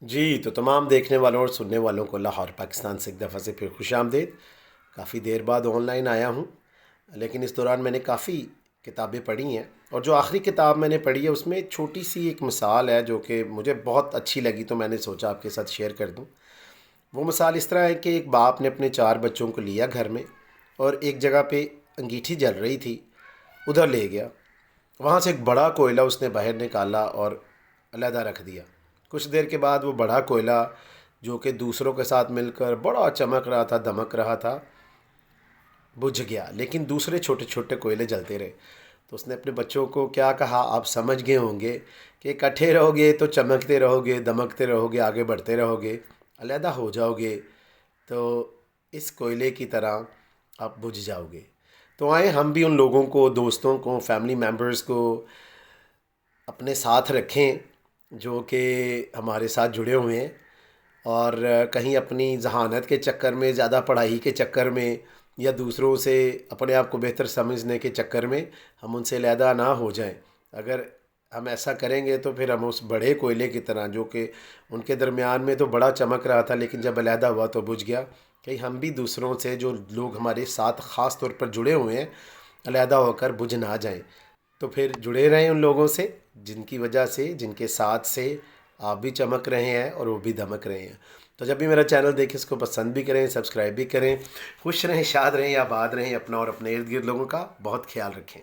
جی تو تمام دیکھنے والوں اور سننے والوں کو لاہور پاکستان سے ایک دفعہ سے پھر خوش آمدید۔ کافی دیر بعد آن لائن آیا ہوں، لیکن اس دوران میں نے کافی کتابیں پڑھی ہیں، اور جو آخری کتاب میں نے پڑھی ہے اس میں چھوٹی سی ایک مثال ہے جو کہ مجھے بہت اچھی لگی، تو میں نے سوچا آپ کے ساتھ شیئر کر دوں۔ وہ مثال اس طرح ہے کہ ایک باپ نے اپنے 4 بچوں کو لیا گھر میں، اور ایک جگہ پہ انگیٹھی جل رہی تھی، ادھر لے گیا۔ وہاں سے ایک بڑا کوئلہ اس نے باہر نکالا اور علیحدہ رکھ دیا۔ کچھ دیر کے بعد وہ بڑا کوئلہ جو کہ دوسروں کے ساتھ مل کر بڑا چمک رہا تھا، دمک رہا تھا، بجھ گیا، لیکن دوسرے چھوٹے چھوٹے کوئلے جلتے رہے۔ تو اس نے اپنے بچوں کو کیا کہا، آپ سمجھ گئے ہوں گے کہ اکٹھے رہو گے تو چمکتے رہو گے، دمکتے رہو گے، آگے بڑھتے رہو گے، علیحدہ ہو جاؤ گے تو اس کوئلے کی طرح آپ بجھ جاؤ گے۔ تو آئیں ہم بھی ان لوگوں کو، دوستوں کو، فیملی ممبرز کو اپنے ساتھ رکھیں جو کہ ہمارے ساتھ جڑے ہوئے ہیں، اور کہیں اپنی ذہانت کے چکر میں، زیادہ پڑھائی کے چکر میں، یا دوسروں سے اپنے آپ کو بہتر سمجھنے کے چکر میں ہم ان سے علیحدہ نہ ہو جائیں۔ اگر ہم ایسا کریں گے تو پھر ہم اس بڑے کوئلے کی طرح، جو کہ ان کے درمیان میں تو بڑا چمک رہا تھا لیکن جب علیحدہ ہوا تو بجھ گیا، کہیں ہم بھی دوسروں سے، جو لوگ ہمارے ساتھ خاص طور پر جڑے ہوئے ہیں، علیحدہ ہو کر بجھ نہ جائیں۔ تو پھر جڑے رہیں ان لوگوں سے جن کی وجہ سے، جن کے ساتھ سے آپ بھی چمک رہے ہیں اور وہ بھی دمک رہے ہیں۔ تو جب بھی میرا چینل دیکھیں اس کو پسند بھی کریں، سبسکرائب بھی کریں۔ خوش رہیں، شاد رہیں، آباد رہیں، اپنا اور اپنے ارد گرد لوگوں کا بہت خیال رکھیں۔